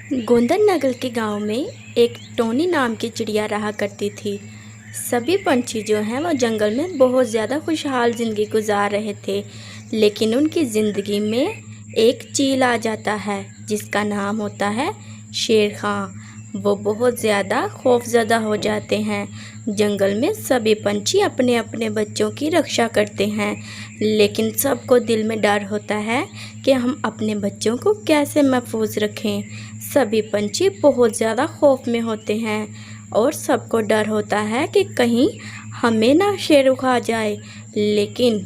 गोंदन नगर के गांव में एक टोनी नाम की चिड़िया रहा करती थी। सभी पंछी जो हैं वो जंगल में बहुत ज़्यादा खुशहाल ज़िंदगी गुजार रहे थे। लेकिन उनकी ज़िंदगी में एक चील आ जाता है जिसका नाम होता है शेर खां। वो बहुत ज़्यादा खौफज़दा हो जाते हैं। जंगल में सभी पंछी अपने अपने बच्चों की रक्षा करते हैं, लेकिन सबको दिल में डर होता है कि हम अपने बच्चों को कैसे महफूज रखें। सभी पंछी बहुत ज़्यादा खौफ में होते हैं और सबको डर होता है कि कहीं हमें ना शेर खा जाए। लेकिन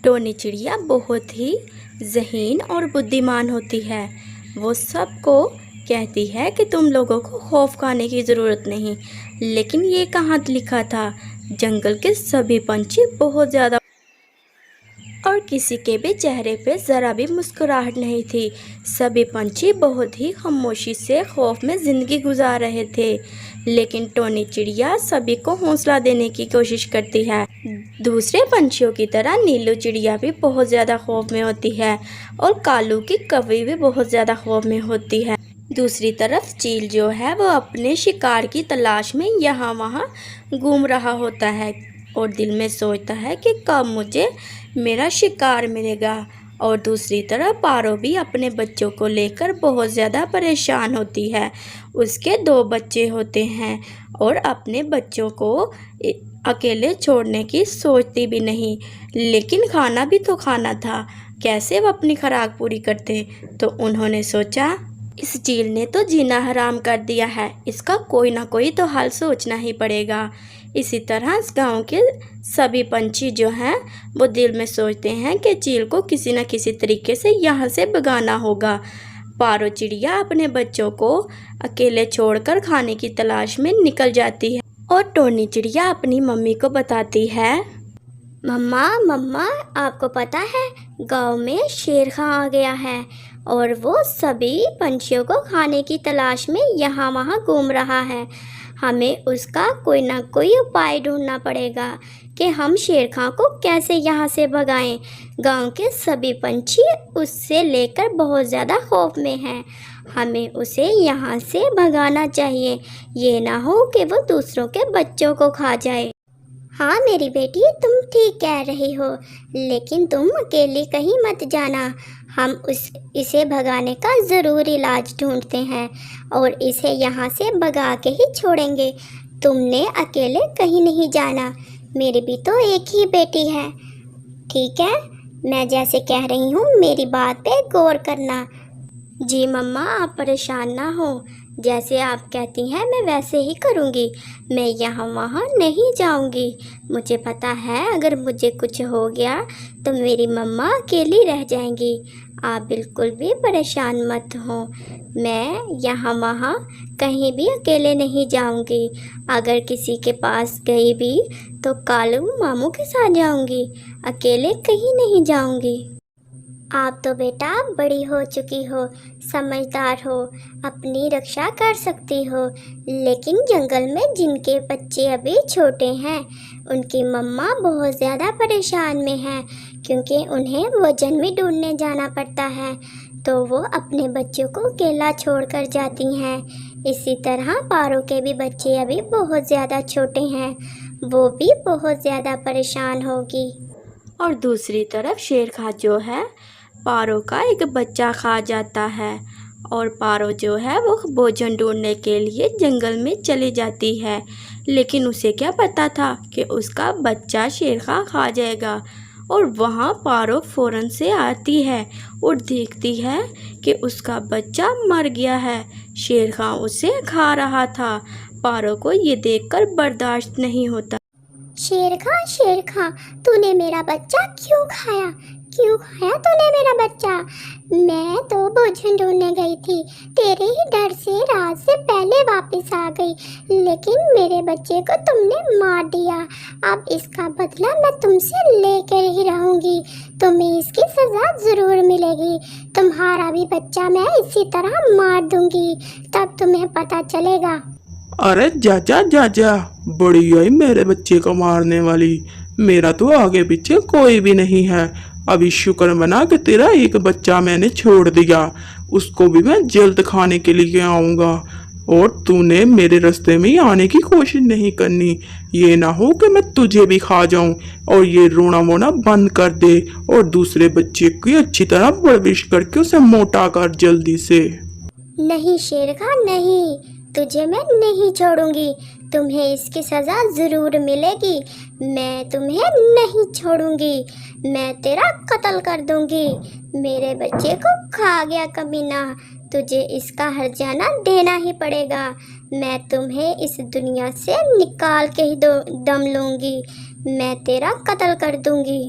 टोनी चिड़िया बहुत ही ज़हीन और बुद्धिमान होती है। वो सबको कहती है कि तुम लोगों को खौफ खाने की ज़रूरत नहीं। लेकिन ये कहाँ लिखा था? जंगल के सभी पंछी बहुत ज़्यादा और किसी के भी चेहरे पे ज़रा भी मुस्कुराहट नहीं थी। सभी पंछी बहुत ही खामोशी से खौफ में ज़िंदगी गुजार रहे थे। लेकिन टोनी चिड़िया सभी को हौसला देने की कोशिश करती है। दूसरे पंछियों की तरह नीलू चिड़िया भी बहुत ज़्यादा खौफ में होती है और कालू की कौवी भी बहुत ज़्यादा खौफ में होती है। दूसरी तरफ चील जो है वो अपने शिकार की तलाश में यहाँ वहाँ घूम रहा होता है और दिल में सोचता है कि कब मुझे मेरा शिकार मिलेगा। और दूसरी तरफ पारो भी अपने बच्चों को लेकर बहुत ज़्यादा परेशान होती है। उसके 2 बच्चे होते हैं और अपने बच्चों को अकेले छोड़ने की सोचती भी नहीं। लेकिन खाना भी तो खाना था, कैसे वो अपनी खुराक पूरी करते? तो उन्होंने सोचा इस चील ने तो जीना हराम कर दिया है, इसका कोई ना कोई तो हल सोचना ही पड़ेगा। इसी तरह इस गांव के सभी पंछी जो हैं वो दिल में सोचते हैं कि चील को किसी न किसी तरीके से यहाँ से भगाना होगा। पारो चिड़िया अपने बच्चों को अकेले छोड़कर खाने की तलाश में निकल जाती है और टोनी चिड़िया अपनी मम्मी को बताती है, मम्मा मम्मा, आपको पता है गांव में शेर खां आ गया है और वो सभी पंछियों को खाने की तलाश में यहाँ वहाँ घूम रहा है। हमें उसका कोई ना कोई उपाय ढूंढना पड़ेगा कि हम शेर खां को कैसे यहाँ से भगाएं। गांव के सभी पंछी उससे लेकर बहुत ज़्यादा खौफ में हैं। हमें उसे यहाँ से भगाना चाहिए, ये ना हो कि वो दूसरों के बच्चों को खा जाए। हाँ मेरी बेटी, तुम ठीक कह रही हो, लेकिन तुम अकेली कहीं मत जाना। हम इसे भगाने का ज़रूर इलाज ढूंढते हैं और इसे यहाँ से भगा के ही छोड़ेंगे। तुमने अकेले कहीं नहीं जाना, मेरी भी तो एक ही बेटी है। ठीक है, मैं जैसे कह रही हूँ मेरी बात पे गौर करना। जी मम्मा, आप परेशान ना हो, जैसे आप कहती हैं मैं वैसे ही करूँगी। मैं यहाँ वहाँ नहीं जाऊँगी। मुझे पता है अगर मुझे कुछ हो गया तो मेरी मम्मा अकेली रह जाएंगी। आप बिल्कुल भी परेशान मत हो, मैं यहाँ वहाँ कहीं भी अकेले नहीं जाऊँगी। अगर किसी के पास गई भी तो कालू मामू के साथ जाऊँगी, अकेले कहीं नहीं जाऊँगी। आप तो बेटा बड़ी हो चुकी हो, समझदार हो, अपनी रक्षा कर सकती हो। लेकिन जंगल में जिनके बच्चे अभी छोटे हैं उनकी मम्मा बहुत ज़्यादा परेशान में हैं, क्योंकि उन्हें भोजन भी ढूंढने जाना पड़ता है, तो वो अपने बच्चों को अकेला छोड़कर जाती हैं। इसी तरह पारो के भी बच्चे अभी बहुत ज़्यादा छोटे हैं, वो भी बहुत ज़्यादा परेशान होगी। और दूसरी तरफ शेर खां जो है पारो का एक बच्चा खा जाता है और पारो जो है वो भोजन ढूंढने के लिए जंगल में चली जाती है। लेकिन उसे क्या पता था कि उसका बच्चा शेर खां खा जाएगा। और वहाँ पारो फ़ौरन से आती है और देखती है कि उसका बच्चा मर गया है, शेर खां उसे खा रहा था। पारो को ये देखकर बर्दाश्त नहीं होता। शेर खां, तूने मेरा बच्चा क्यों खाया? क्यों खाया तूने मेरा बच्चा? मैं तो भोजन ढूंढने गई थी, तेरे ही डर से रात से पहले वापस आ गई, लेकिन मेरे बच्चे को तुमने मार दिया। अब इसका बदला मैं तुमसे लेकर ही रहूंगी, तुम्हें इसकी सज़ा ज़रूर मिलेगी। तुम्हारा भी बच्चा मैं इसी तरह मार दूंगी, तब तुम्हें पता चलेगा। अरे जाजा जाजा, बड़ी आई मेरे बच्चे को मारने वाली। मेरा तो आगे पीछे कोई भी नहीं है। अभी शुक्र मना कि तेरा एक बच्चा मैंने छोड़ दिया, उसको भी मैं जल्द खाने के लिए आऊँगा। और तूने मेरे रास्ते में ही आने की कोशिश नहीं करनी। ये ना हो कि मैं तुझे भी खा जाऊं। और ये रोना वोना बंद कर दे और दूसरे बच्चे की अच्छी तरह परवरिश करके उसे मोटा कर जल्दी से। नहीं शेर खान नहीं, तुझे मैं नहीं छोड़ूंगी। तुम्हें इसकी सज़ा ज़रूर मिलेगी। मैं तुम्हें नहीं छोड़ूंगी। मैं तेरा कत्ल कर दूंगी। मेरे बच्चे को खा गया कमीना, तुझे इसका हर्जाना देना ही पड़ेगा। मैं तुम्हें इस दुनिया से निकाल के ही दम लूंगी। मैं तेरा कत्ल कर दूंगी।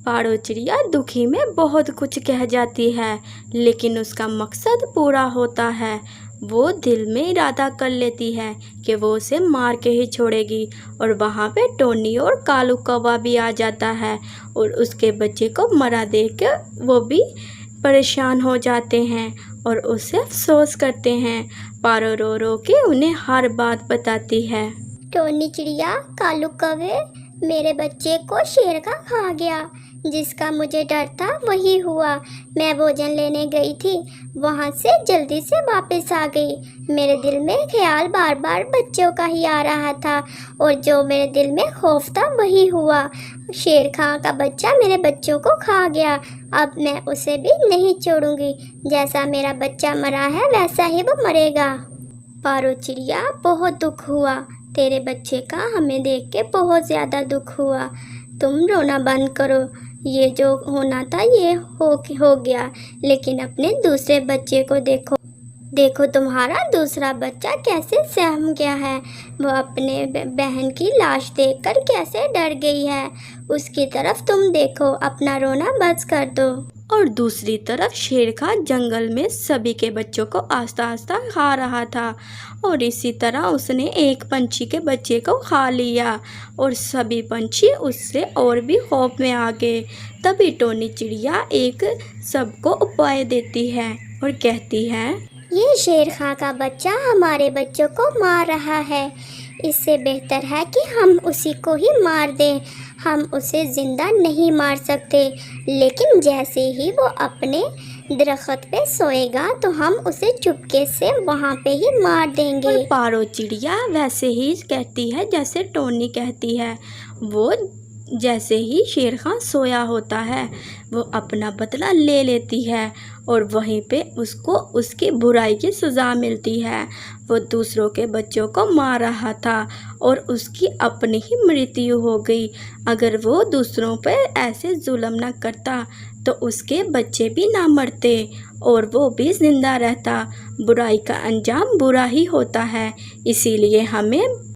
पारो चिड़िया दुखी में बहुत कुछ कह जाती है, लेकिन उसका मकसद पूरा होता है। वो दिल में इरादा कर लेती है कि वो उसे मार के ही छोड़ेगी। और वहाँ पे टोनी और कालू कौवा भी आ जाता है और उसके बच्चे को मरा देख कर वो भी परेशान हो जाते हैं और उससे अफसोस करते हैं। पारो रो रो के उन्हें हर बात बताती है। टोनी चिड़िया, कालू कौवे, मेरे बच्चे को शेर का खा गया। जिसका मुझे डर था वही हुआ। मैं भोजन लेने गई थी, वहाँ से जल्दी से वापस आ गई। मेरे दिल में ख्याल बार बार बच्चों का ही आ रहा था और जो मेरे दिल में खौफ था वही हुआ। शेर खां का बच्चा मेरे बच्चों को खा गया। अब मैं उसे भी नहीं छोड़ूंगी। जैसा मेरा बच्चा मरा है वैसा ही वो मरेगा। पारो चिड़िया, बहुत दुख हुआ तेरे बच्चे का, हमें देख के बहुत ज़्यादा दुख हुआ। तुम रोना बंद करो। ये जो होना था ये हो गया, लेकिन अपने दूसरे बच्चे को देखो। देखो तुम्हारा दूसरा बच्चा कैसे सहम गया है। वो अपने बहन की लाश देखकर कैसे डर गई है। उसकी तरफ तुम देखो, अपना रोना बस कर दो। और दूसरी तरफ शेर खान जंगल में सभी के बच्चों को आस्ता आस्ता खा रहा था और इसी तरह उसने एक पंछी के बच्चे को खा लिया और सभी पंछी उससे और भी खौफ में आ गए। तभी टोनी चिड़िया एक सबको उपाय देती है और कहती है, ये शेर खां का बच्चा हमारे बच्चों को मार रहा है। इससे बेहतर है कि हम उसी को ही मार दें। हम उसे ज़िंदा नहीं मार सकते, लेकिन जैसे ही वो अपने दरख्त पे सोएगा तो हम उसे चुपके से वहाँ पे ही मार देंगे। और पारो चिड़िया वैसे ही कहती है जैसे टोनी कहती है। वो जैसे ही शेर खान सोया होता है वो अपना बदला ले लेती है और वहीं पे उसको उसकी बुराई की सज़ा मिलती है। वो दूसरों के बच्चों को मार रहा था और उसकी अपनी ही मृत्यु हो गई। अगर वो दूसरों पे ऐसे जुल्म ना करता तो उसके बच्चे भी ना मरते और वो भी ज़िंदा रहता। बुराई का अंजाम बुरा ही होता है, इसीलिए हमें